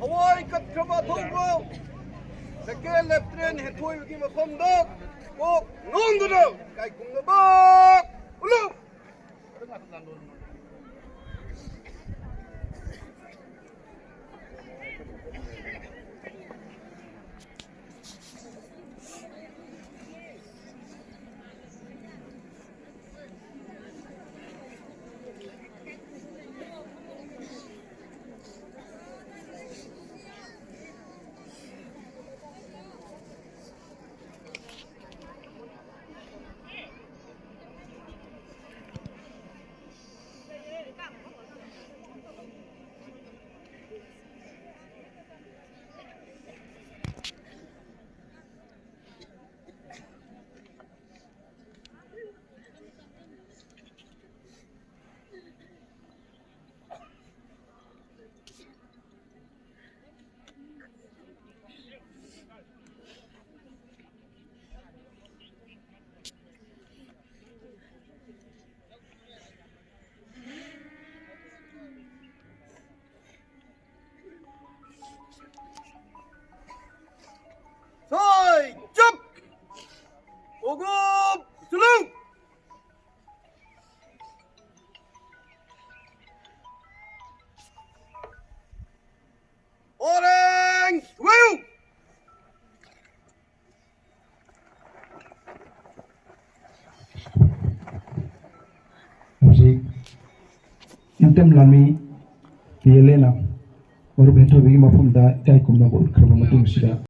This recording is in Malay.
Hawaii kat kraba thongro second lieutenant hetoi gi mafam do ko ngong do kai kum na ba ulu Soi chụp Ogum Sulu Orange Will Musik Intem lami Yelena Baru bento bagi mafum da kai kumna bol kerana matung sida